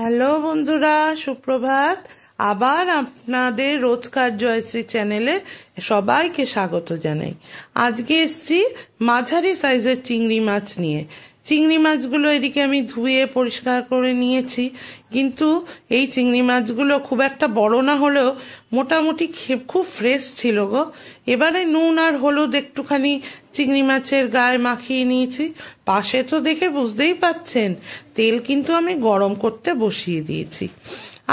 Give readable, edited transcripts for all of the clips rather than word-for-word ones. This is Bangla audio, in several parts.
হ্যালো বন্ধুরা, সুপ্রভাত। আবার আপনাদের রোজকার জয়শ্রী চ্যানেলে সবাইকে স্বাগত জানাই। আজকে এসছি মাঝারি সাইজের চিংড়ি মাছ নিয়ে। চিংড়ি মাছগুলো এদিকে আমি ধুয়ে পরিষ্কার করে নিয়েছি, কিন্তু এই চিংড়ি মাছগুলো খুব একটা বড় না হলেও মোটামুটি খুব ফ্রেশ ছিল গো। এবারে নুন আর হলুদ একটুখানি চিংড়ি মাছের গায়ে মাখিয়ে নিয়েছি। পাশে তো দেখে বুঝতেই পাচ্ছেন তেল কিন্তু আমি গরম করতে বসিয়ে দিয়েছি।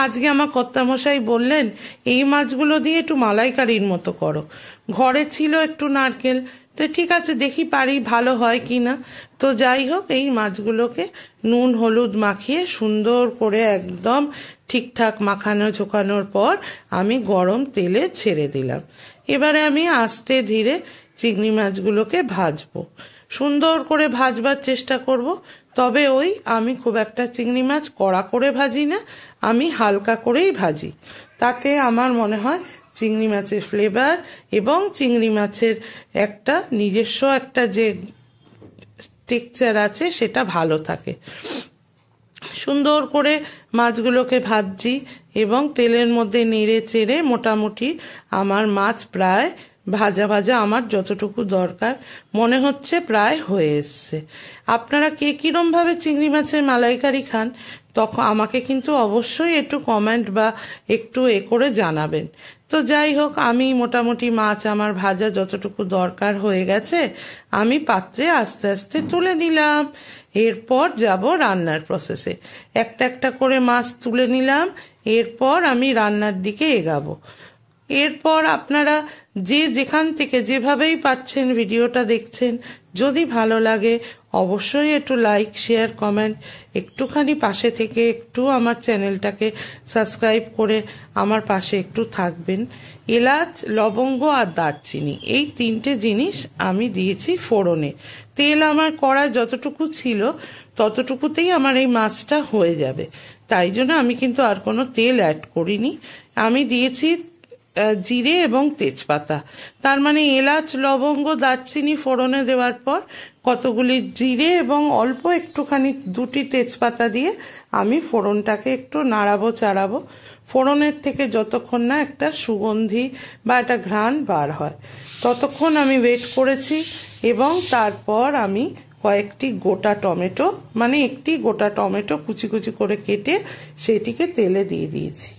আজকে আমার কর্তামশাই বললেন এই মাছগুলো দিয়ে একটু মালাইকারির মতো করো। ঘরে ছিল একটু নারকেল, তো ঠিক আছে দেখি পারি ভালো হয় কিনা। তো যাই হোক, এই মাছগুলোকে নুন হলুদ মাখিয়ে সুন্দর করে একদম ঠিকঠাক মাখানো ঝোকানোর পর আমি গরম তেলে ছেড়ে দিলাম। এবারে আমি আস্তে ধীরে চিংড়ি মাছগুলোকে ভাজবো, সুন্দর করে ভাজবার চেষ্টা করব। তবে আমি খুব একটা চিংড়ি মাছ কড়া করে ভাজি না, আমি হালকা করেই ভাজি। তাতে আমার মনে হয় চিংড়ি মাছের ফ্লেভার এবং চিংড়ি মাছের একটা নিজস্ব একটা যে টেক্সচার আছে সেটা ভালো থাকে। সুন্দর করে মাছগুলোকে ভাজছি এবং তেলের মধ্যে নেড়ে চেড়ে মোটামুটি আমার মাছ প্রায় ভাজা ভাজা আমার যতটুকু দরকার মনে হচ্ছে প্রায় হয়ে এসছে। আপনারা কে কিরম ভাবে চিংড়ি মাছের মালাইকারি খান তখন আমাকে কিন্তু অবশ্যই একটু কমেন্ট বা একটু করে জানাবেন। তো যাই হোক, আমি মোটামুটি মাছ আমার ভাজা যতটুকু দরকার হয়ে গেছে, আমি পাত্রে আস্তে আস্তে তুলে নিলাম। এরপর যাব রান্নার প্রসেসে। একটা একটা করে মাছ তুলে নিলাম, এরপর আমি রান্নার দিকে এগাবো। এরপর আপনারা যে যেখান থেকে যেভাবেই পাচ্ছেন ভিডিওটা দেখছেন, যদি ভালো লাগে অবশ্যই একটু লাইক শেয়ার কমেন্ট, একটুখানি পাশে থেকে একটু আমার চ্যানেলটাকে সাবস্ক্রাইব করে আমার পাশে একটু থাকবেন। এলাচ, লবঙ্গ আর দারচিনি এই তিনটে জিনিস আমি দিয়েছি ফোড়নে। তেল আমার কড়ায় যতটুকু ছিল ততটুকুতেই আমার এই মাছটা হয়ে যাবে, তাই জন্য আমি কিন্তু আর কোনো তেল অ্যাড করিনি। আমি দিয়েছি জিরে এবং তেজপাতা, তার মানে এলাচ লবঙ্গ দারচিনি ফোড়নে দেওয়ার পর কতগুলি জিরে এবং অল্প একটুখানি দুটি তেজপাতা দিয়ে আমি ফোড়নটাকে একটু নাড়াবো চাড়াবো। ফোড়নের থেকে যতক্ষণ না একটা সুগন্ধি বা একটা ঘ্রাণ বার হয় ততক্ষণ আমি ওয়েট করেছি। এবং তারপর আমি কয়েকটি গোটা টমেটো, মানে একটি গোটা টমেটো কুচি কুচি করে কেটে সেটিকে তেলে দিয়ে দিয়েছি।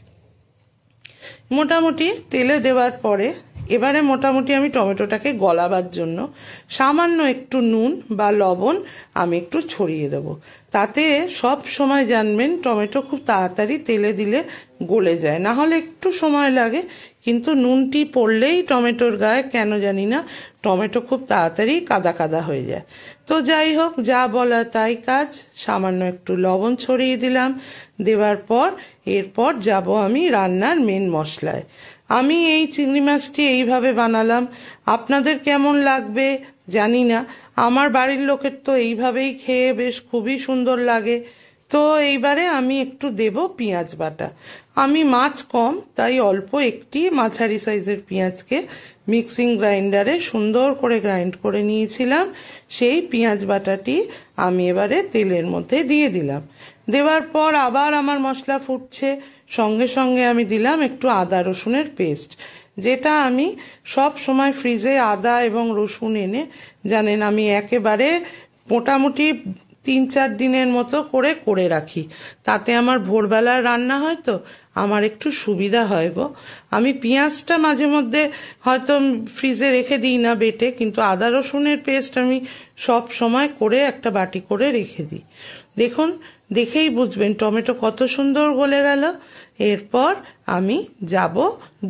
মোটামুটি তেলে দেওয়ার পরে এবারে মোটামুটি আমি টমেটোটাকে গলাবার জন্য সামান্য একটু নুন বা লবণ আমি একটু ছড়িয়ে দেবো। তাতে সব সময় জানবেন টমেটো খুব তাড়াতাড়ি তেলে দিলে গলে যায়, না হলে একটু সময় লাগে, কিন্তু নুনটি পড়লেই টমেটোর গায়ে কেন জানি না টমেটো খুব তাড়াতাড়ি কাদা কাদা হয়ে যায়। তো যাই হোক, যা বলা তাই কাজ, সামান্য একটু লবণ ছড়িয়ে দিলাম। দেওয়ার পর এরপর যাব আমি রান্নার মেন মশলায়। আমি এই চিংড়ি মাছটি এইভাবে বানালাম, আপনাদের কেমন লাগবে জানি না। আমার বাড়ির লোকের তো এইভাবেই খেয়ে বেশ খুবই সুন্দর লাগে। তো এইবারে আমি একটু দেব পেঁয়াজ বাটা। আমি মাছ কম, তাই অল্প একটি মাঝারি সাইজের পেঁয়াজকে মিক্সিং গ্রাইন্ডারে সুন্দর করে গ্রাইন্ড করে নিয়েছিলাম। সেই পেঁয়াজ বাটাটি আমি এবারে তেলের মধ্যে দিয়ে দিলাম। দেওয়ার পর আবার আমার মশলা ফুটছে, সঙ্গে সঙ্গে আমি দিলাম একটু আদা রসুনের পেস্ট, যেটা আমি সব সময় ফ্রিজে আদা এবং রসুন এনে জানেন আমি একেবারে মোটামুটি 3-4 দিনের মতো করে রাখি। তাতে আমার ভোরবেলার রান্না হয় তো আমার একটু সুবিধা হয় গো। আমি পেঁয়াজটা মাঝে মধ্যে হয়তো ফ্রিজে রেখে দিই না বেটে, কিন্তু আদা রসুনের পেস্ট আমি সব সময় করে একটা বাটি করে রেখে দিই। দেখুন, দেখেই বুঝবেন টমেটো কত সুন্দর গলে গেল। এরপর আমি যাব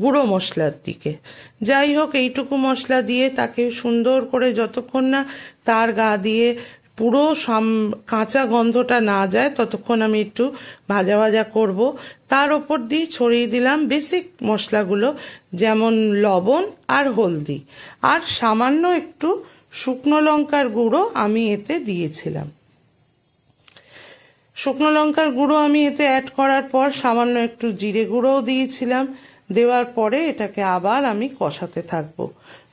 গুঁড়ো মশলার দিকে। যাই হোক, এইটুকু মশলা দিয়ে তাকে সুন্দর করে যতক্ষণ না তার গা দিয়ে পুরো কাঁচা গন্ধটা না যায় ততক্ষণ আমি একটু ভাজা ভাজা করব। তার ওপর দিয়ে ছড়িয়ে দিলাম বেসিক মশলাগুলো, যেমন লবণ আর হলদি, আর সামান্য একটু শুকনো লঙ্কার গুঁড়ো আমি এতে দিয়েছিলাম। শুকনো লঙ্কার গুঁড়ো আমি এতে অ্যাড করার পর সামান্য একটু জিরে গুঁড়োও দিয়েছিলাম। দেওয়ার পরে এটাকে আবার আমি কষাতে থাকবো।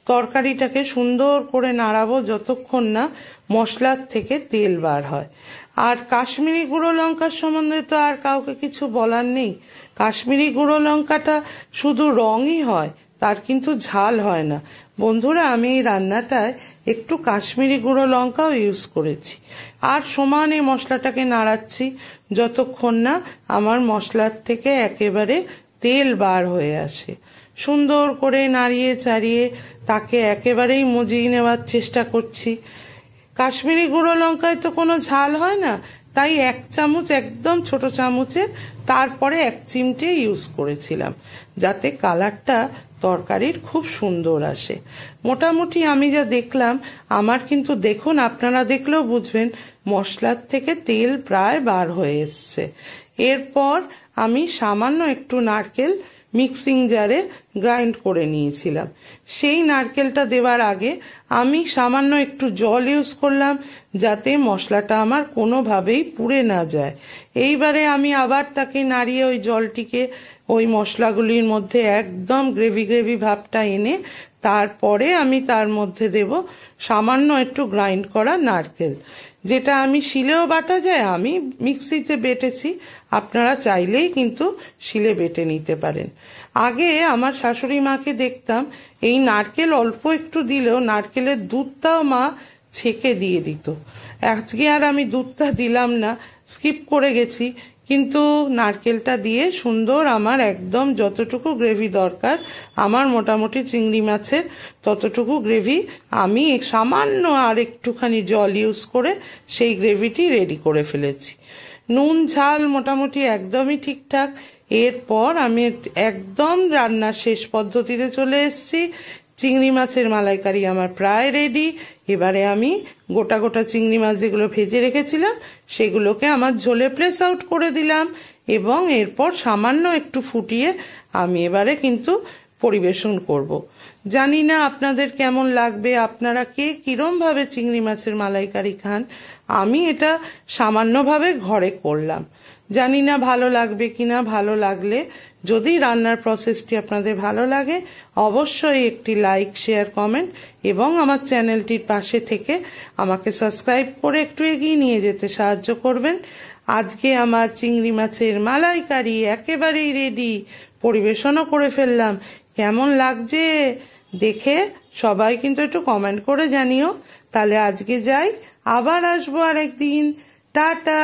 তরকারিটাকে সুন্দর করে নাড়াবো যতক্ষণ না মশলার থেকে তেল বার হয়। আর কাশ্মীরি গুঁড়ো লঙ্কার সম্বন্ধে তো আর কাউকে কিছু বলার নেই। কাশ্মীরি গুঁড়ো লঙ্কাটা শুধু রঙই হয়, তার কিন্তু ঝাল হয় না। বন্ধুরা, আমি এই রান্নাটায় একটু কাশ্মীরি গুঁড়ো লঙ্কাও ইউজ করেছি। আর সমানে মশলাটাকে নাড়াচ্ছি যতক্ষণ না আমার মশলার থেকে একেবারে তেল বার হয়ে আসে। সুন্দর করে নাড়িয়ে চাড়িয়ে তাকে একেবারেই মজিয়ে নেওয়ার চেষ্টা করছি। কাশ্মীরি গুঁড়ো লঙ্কায় তো কোনো ঝাল হয় না, তাই 1 চামচ, একদম ছোট চামচের তারপরে 1 চিমটে ইউজ করেছিলাম, যাতে কালারটা তরকারির খুব সুন্দর আসে। মোটামুটি আমি যা দেখলাম, আমার কিন্তু দেখুন, আপনারা দেখলেও বুঝবেন মশলার থেকে তেল প্রায় বার হয়ে এসছে। এরপর আমি সামান্য একটু নারকেল মিক্সিং জারে গ্রাইন্ড করে নিয়েছিলাম। সেই নারকেলটা দেওয়ার আগে আমি সামান্য একটু জল ইউজ করলাম, যাতে মশলাটা আমার কোনোভাবেই পুড়ে না যায়। এইবারে আমি আবার তাকে নাড়িয়ে ওই জলটিকে ওই মশলাগুলির মধ্যে একদম গ্রেভি গ্রেভি ভাবটা এনে তারপরে আমি তার মধ্যে দেব সামান্য একটু গ্রাইন্ড করা নারকেল, যেটা আমি শিলেও বাটা যায়, আমি মিক্সিতে বেটেছি, আপনারা চাইলেই কিন্তু শিলে বেটে নিতে পারেন। আগে আমার শাশুড়ি মাকে দেখতাম এই নারকেল অল্প একটু দিলেও নারকেলের দুধটাও মা ছেঁকে দিয়ে দিত। আজকে আর আমি দুধটা দিলাম না, স্কিপ করে গেছি, কিন্তু নারকেলটা দিয়ে সুন্দর আমার একদম যতটুকু গ্রেভি দরকার আমার মোটামুটি চিংড়ি মাছের ততটুকু গ্রেভি আমি সামান্য আর একটুখানি জল ইউজ করে সেই গ্রেভিটি রেডি করে ফেলেছি। নুন ঝাল মোটামুটি একদমই ঠিকঠাক। এরপর আমি একদম রান্নার শেষ পদ্ধতিতে চলে এসেছি। চিংড়ি মাছের মালাইকারি আমার প্রায় রেডি। এবারে আমি গোটা গোটা চিংড়ি মাছ যেগুলো ভেজে রেখেছিলাম সেগুলোকে আমার ঝোলে প্লেস আউট করে দিলাম এবং এরপর সামান্য একটু ফুটিয়ে আমি এবারে কিন্তু পরিবেশন করব। জানি না আপনাদের কেমন লাগবে, আপনারা কে কিরম ভাবে চিংড়ি মাছের মালাইকারি খান। আমি এটা সামান্যভাবে ঘরে করলাম, জানি না ভালো লাগবে কিনা। ভালো লাগলে, যদি রান্নার প্রসেসটি আপনাদের ভালো লাগে, অবশ্যই একটি লাইক, শেয়ার, কমেন্ট এবং আমার চ্যানেলটির পাশে থেকে আমাকে সাবস্ক্রাইব করে একটু এগিয়ে নিয়ে যেতে সাহায্য করবেন। আজকে আমার চিংড়ি মাছের মালাইকারি একেবারেই রেডি, পরিবেশনও করে ফেললাম। কেমন লাগছে দেখে সবাই কিন্তু একটু কমেন্ট করে জানিও। তাহলে আজকে যাই, আবার আসবো আরেকদিন। টাটা।